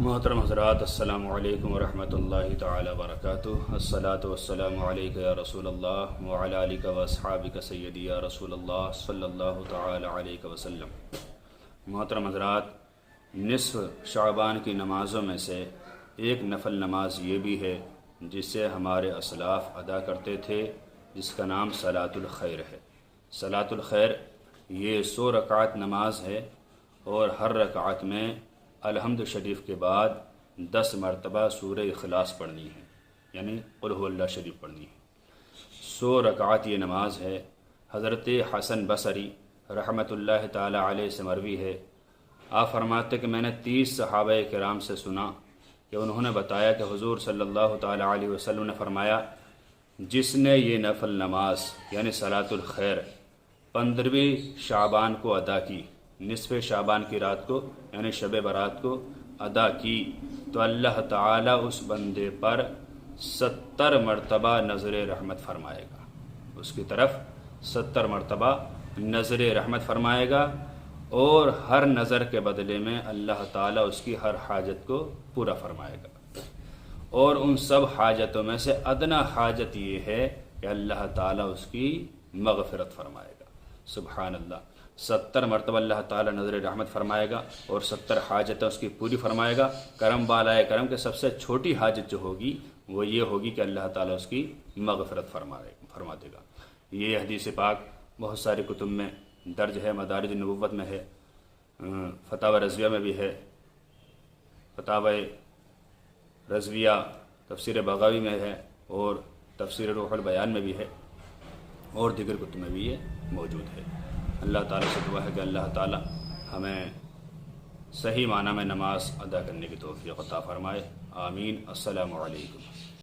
محترم حضرات، السلام علیکم ورحمۃ اللہ تعالی وبرکاتہ۔ الصلاۃ والسلام علیک یا رسول اللہ وعلی آلک واصحابک سیدی یا رسول اللہ صلی اللہ تعالی علیہ وسلم۔ محترم حضرات، نصف شعبان کی نمازوں میں سے ایک نفل نماز یہ بھی ہے جسے ہمارے اسلاف ادا کرتے تھے، جس کا نام صلاۃ الخیر ہے۔ صلاۃ الخیر یہ 100 رکعت نماز ہے اور ہر رکعت میں الحمد شریف کے بعد 10 مرتبہ سورہ اخلاص پڑھنی ہے، یعنی قل هو اللہ شریف پڑھنی ہے۔ 100 رکعت یہ نماز ہے۔ حضرت حسن بصری رحمۃ اللہ تعالی علیہ سے مروی ہے، آپ فرماتے کہ میں نے 30 صحابہ کرام سے سنا کہ انہوں نے بتایا کہ حضور صلی اللہ تعالی علیہ وسلم نے فرمایا، جس نے یہ نفل نماز یعنی صلاۃ الخیر 15ویں شعبان کو ادا کی، نصف شعبان کی رات کو یعنی شب برات کو ادا کی، تو اللہ تعالیٰ اس بندے پر 70 مرتبہ نظر رحمت فرمائے گا، اس کی طرف 70 مرتبہ نظر رحمت فرمائے گا، اور ہر نظر کے بدلے میں اللہ تعالیٰ اس کی ہر حاجت کو پورا فرمائے گا۔ اور ان سب حاجتوں میں سے ادنا حاجت یہ ہے کہ اللہ تعالیٰ اس کی مغفرت فرمائے گا۔ سبحان اللہ، 70 مرتبہ اللہ تعالیٰ نظر رحمت فرمائے گا اور 70 حاجتیں اس کی پوری فرمائے گا۔ کرم بالائے کرم کے سب سے چھوٹی حاجت جو ہوگی وہ یہ ہوگی کہ اللہ تعالیٰ اس کی مغفرت فرما دے گا۔ یہ حدیث پاک بہت ساری کتب میں درج ہے، مدارج النبوت میں ہے، فتاوی رضویہ میں بھی ہے، فتاوی رضویہ تفسیر بغوی میں ہے، اور تفسیر روح البیان میں بھی ہے، اور دیگر کتب میں بھی یہ موجود ہے۔ اللہ تعالیٰ سے دعا ہے کہ اللہ تعالیٰ ہمیں صحیح معنی میں نماز ادا کرنے کی توفیق عطا فرمائے۔ آمین۔ السلام علیکم۔